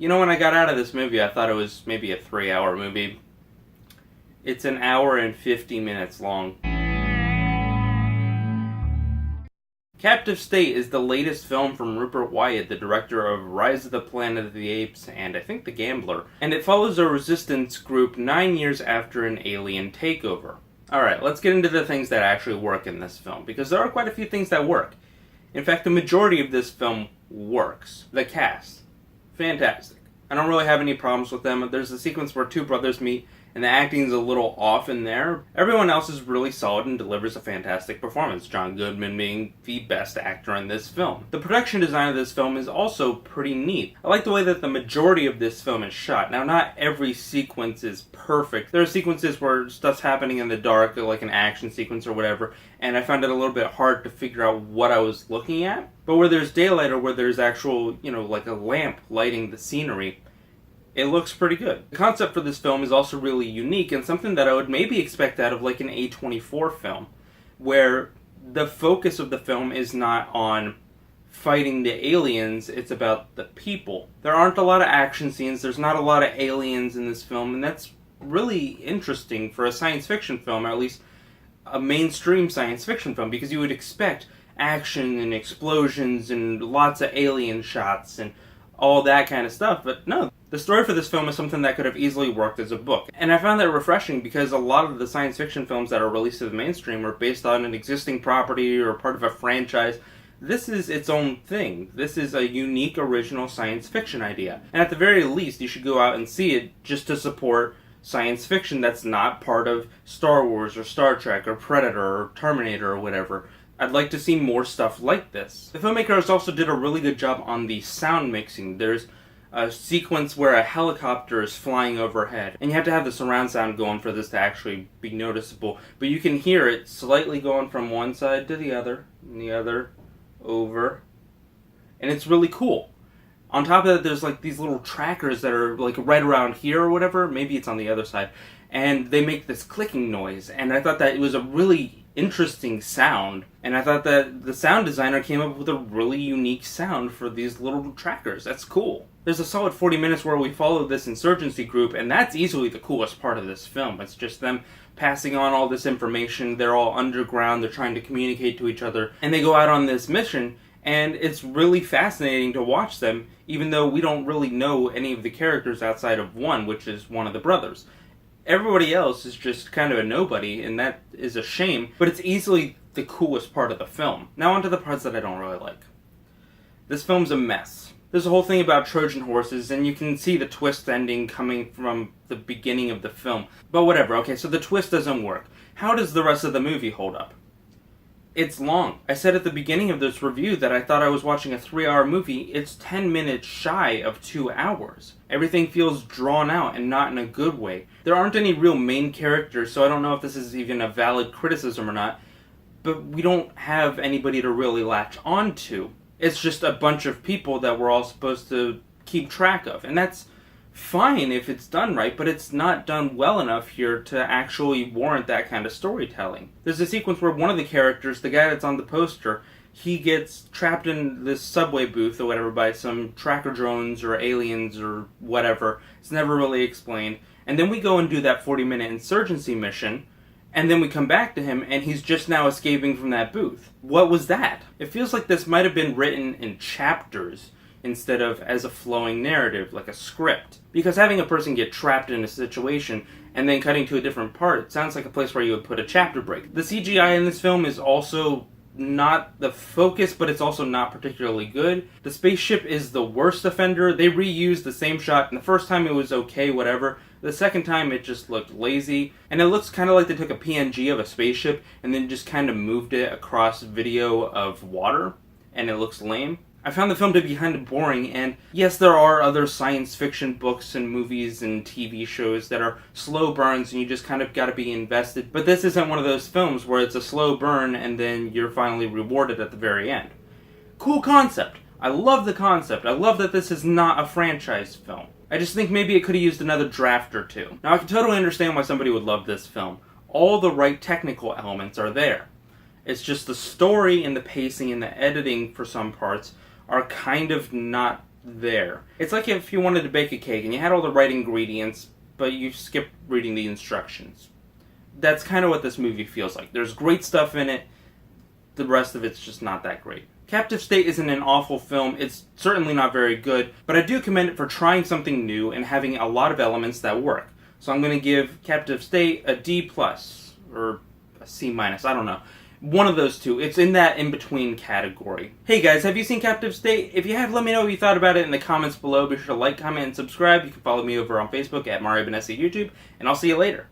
You know, when I got out of this movie, I thought it was maybe a 3-hour movie. It's an hour and 50 minutes long. Captive State is the latest film from Rupert Wyatt, the director of Rise of the Planet of the Apes and I think The Gambler, and it follows a resistance group 9 years after an alien takeover. Alright, let's get into the things that actually work in this film, because there are quite a few things that work. In fact, the majority of this film works. The cast. Fantastic. I don't really have any problems with them. There's a sequence where two brothers meet, and the acting's a little off in there. Everyone else is really solid and delivers a fantastic performance, John Goodman being the best actor in this film. The production design of this film is also pretty neat. I like the way that the majority of this film is shot. Now, not every sequence is perfect. There are sequences where stuff's happening in the dark, like an action sequence or whatever, and I found it a little bit hard to figure out what I was looking at. But where there's daylight or where there's actual, like a lamp lighting the scenery, it looks pretty good. The concept for this film is also really unique and something that I would maybe expect out of like an A24 film, where the focus of the film is not on fighting the aliens, it's about the people. There aren't a lot of action scenes, there's not a lot of aliens in this film, and that's really interesting for a science fiction film, or at least a mainstream science fiction film, because you would expect action and explosions and lots of alien shots and all that kind of stuff, but no. The story for this film is something that could have easily worked as a book, and I found that refreshing because a lot of the science fiction films that are released to the mainstream are based on an existing property or part of a franchise. This is its own thing. This is a unique, original science fiction idea, and at the very least, you should go out and see it just to support science fiction that's not part of Star Wars or Star Trek or Predator or Terminator or whatever. I'd like to see more stuff like this. The filmmakers also did a really good job on the sound mixing. There's a sequence where a helicopter is flying overhead, and you have to have the surround sound going for this to actually be noticeable, but you can hear it slightly going from one side to the other, and the other, over, and it's really cool. On top of that, there's like these little trackers that are like right around here or whatever, maybe it's on the other side, and they make this clicking noise, and I thought that it was a really interesting sound, and I thought that the sound designer came up with a really unique sound for these little trackers. That's cool. There's a solid 40 minutes where we follow this insurgency group, and that's easily the coolest part of this film. It's just them passing on all this information. They're all underground, they're trying to communicate to each other, and they go out on this mission, and it's really fascinating to watch them, even though we don't really know any of the characters outside of one, which is one of the brothers. Everybody else is just kind of a nobody, and that is a shame, but it's easily the coolest part of the film. Now onto the parts that I don't really like. This film's a mess. There's a whole thing about Trojan horses, and you can see the twist ending coming from the beginning of the film. But whatever, okay, so the twist doesn't work. How does the rest of the movie hold up? It's long. I said at the beginning of this review that I thought I was watching a 3-hour movie. It's 10 minutes shy of 2 hours. Everything feels drawn out and not in a good way. There aren't any real main characters, so I don't know if this is even a valid criticism or not, but we don't have anybody to really latch onto. It's just a bunch of people that we're all supposed to keep track of, and that's fine if it's done right, but it's not done well enough here to actually warrant that kind of storytelling. There's a sequence where one of the characters, the guy that's on the poster, he gets trapped in this subway booth or whatever by some tracker drones or aliens or whatever. It's never really explained. And then we go and do that 40-minute insurgency mission, and then we come back to him and he's just now escaping from that booth. What was that? It feels like this might have been written in chapters instead of as a flowing narrative, like a script. Because having a person get trapped in a situation and then cutting to a different part sounds like a place where you would put a chapter break. The CGI in this film is also not the focus, but it's also not particularly good. The spaceship is the worst offender. They reused the same shot, and the first time it was okay, whatever. The second time it just looked lazy, and it looks kind of like they took a PNG of a spaceship and then just kind of moved it across video of water, and it looks lame. I found the film to be kind of boring, and yes, there are other science fiction books and movies and TV shows that are slow burns and you just kind of gotta be invested, but this isn't one of those films where it's a slow burn and then you're finally rewarded at the very end. Cool concept. I love the concept. I love that this is not a franchise film. I just think maybe it could have used another draft or two. Now, I can totally understand why somebody would love this film. All the right technical elements are there. It's just the story and the pacing and the editing for some parts are kind of not there. It's like if you wanted to bake a cake and you had all the right ingredients, but you skipped reading the instructions. That's kind of what this movie feels like. There's great stuff in it, the rest of it's just not that great. Captive State isn't an awful film, it's certainly not very good, but I do commend it for trying something new and having a lot of elements that work. So I'm going to give Captive State a D+, or a C-, I don't know. One of those two. It's in that in-between category. Hey guys, have you seen Captive State? If you have, let me know what you thought about it in the comments below. Be sure to like, comment, and subscribe. You can follow me over on Facebook at Mario Benessi YouTube, and I'll see you later.